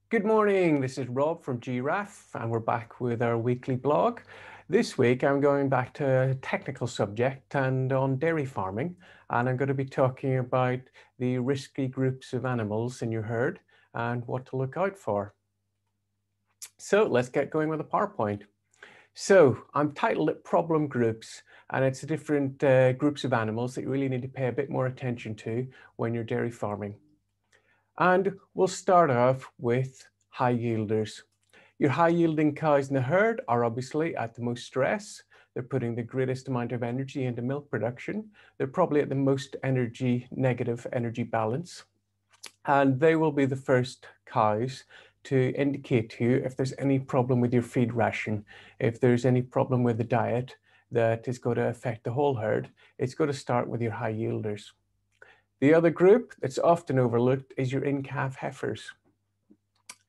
Good morning, this is Rob from GRAF and we're back with our weekly blog. This week I'm going back to a technical subject and on dairy farming, and I'm going to be talking about the risky groups of animals in your herd and what to look out for. So let's get going with the PowerPoint. So I'm titled it Problem Groups, and it's the different groups of animals that you really need to pay a bit more attention to when you're dairy farming. And we'll start off with high yielders. Your high yielding cows in the herd are obviously at the most stress. They're putting the greatest amount of energy into milk production. They're probably at the most negative energy balance. And they will be the first cows to indicate to you if there's any problem with your feed ration, if there's any problem with the diet that is going to affect the whole herd. It's going to start with your high yielders. The other group that's often overlooked is your in-calf heifers.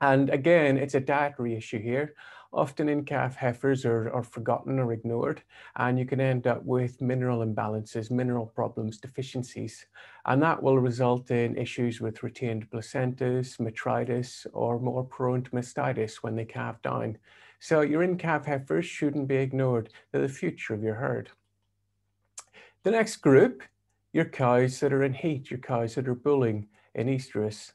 And again, it's a dietary issue here. Often in-calf heifers are forgotten or ignored, and you can end up with mineral imbalances, mineral problems, deficiencies, and that will result in issues with retained placentas, metritis, or more prone to mastitis when they calve down. So your in-calf heifers shouldn't be ignored. They're the future of your herd. The next group, your cows that are in heat, your cows that are bulling in estrus.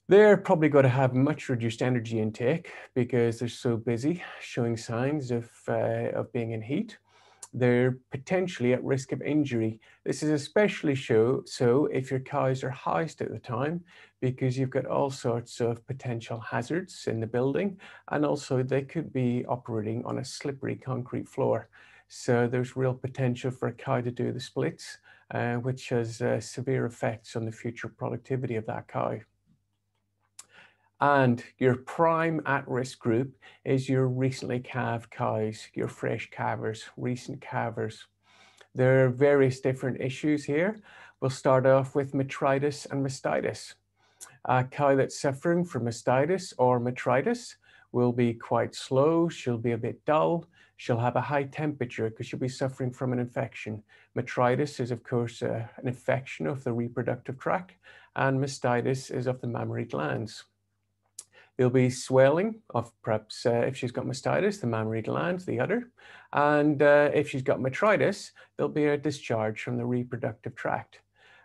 They're probably going to have much reduced energy intake because they're so busy showing signs of being in heat. They're potentially at risk of injury. This is especially so if your cows are housed at the time, because you've got all sorts of potential hazards in the building, and also they could be operating on a slippery concrete floor. So there's real potential for a cow to do the splits, which has severe effects on the future productivity of that cow. And your prime at-risk group is your recently calved cows, your fresh calvers, recent calvers. There are various different issues here. We'll start off with metritis and mastitis. A cow that's suffering from mastitis or metritis will be quite slow. She'll be a bit dull. She'll have a high temperature because she'll be suffering from an infection. Metritis is, of course, an infection of the reproductive tract, and mastitis is of the mammary glands. There'll be swelling of perhaps if she's got mastitis, the mammary glands, the udder. And if she's got metritis, there'll be a discharge from the reproductive tract.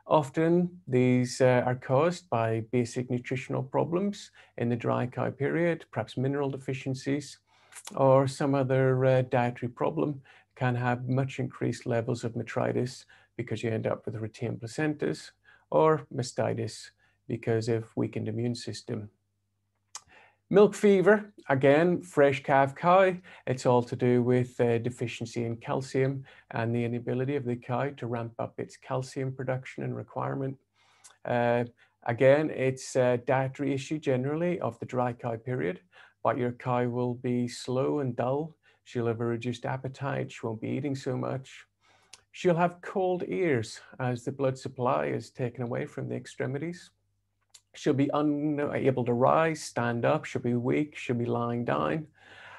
Often these are caused by basic nutritional problems in the dry cow period, perhaps mineral deficiencies, or some other dietary problem can have much increased levels of metritis because you end up with retained placentas, or mastitis because of weakened immune system. Milk fever, again, fresh calf cow. It's all to do with deficiency in calcium and the inability of the cow to ramp up its calcium production and requirement. Again, it's a dietary issue generally of the dry cow period, but your cow will be slow and dull. She'll have a reduced appetite. She won't be eating so much. She'll have cold ears as the blood supply is taken away from the extremities. She'll be unable to rise, stand up, she'll be weak, she'll be lying down.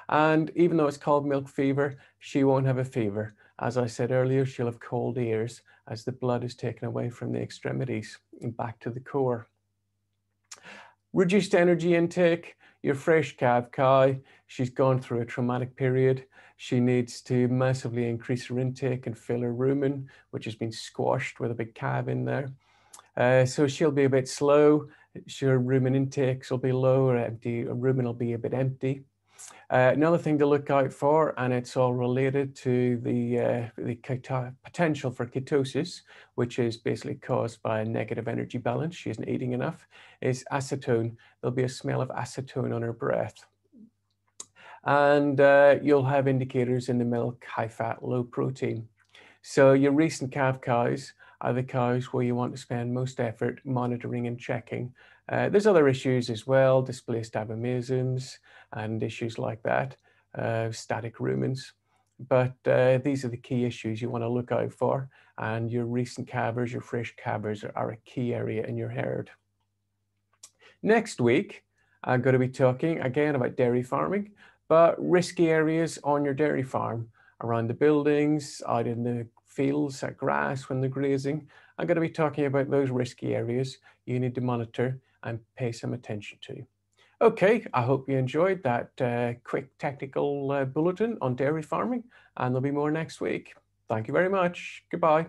And even though it's called milk fever, she won't have a fever. As I said earlier, she'll have cold ears as the blood is taken away from the extremities and back to the core. Reduced energy intake, your fresh calf cow, she's gone through a traumatic period. She needs to massively increase her intake and fill her rumen, which has been squashed with a big calf in there. So she'll be a bit slow. Her rumen intakes will be low or empty. Her rumen will be a bit empty. Another thing to look out for, and it's all related to the potential for ketosis, which is basically caused by a negative energy balance. She isn't eating enough, is acetone. There'll be a smell of acetone on her breath. And you'll have indicators in the milk, high fat, low protein. So your recent calf cows are the cows where you want to spend most effort monitoring and checking. There's other issues as well, displaced abomasums and issues like that, static rumens. But these are the key issues you want to look out for. And your recent calvers, your fresh calvers are a key area in your herd. Next week, I'm going to be talking again about dairy farming, but risky areas on your dairy farm, around the buildings, out in the fields at grass when they're grazing. I'm going to be talking about those risky areas you need to monitor and pay some attention to. Okay, I hope you enjoyed that quick technical bulletin on dairy farming, and there'll be more next week. Thank you very much. Goodbye.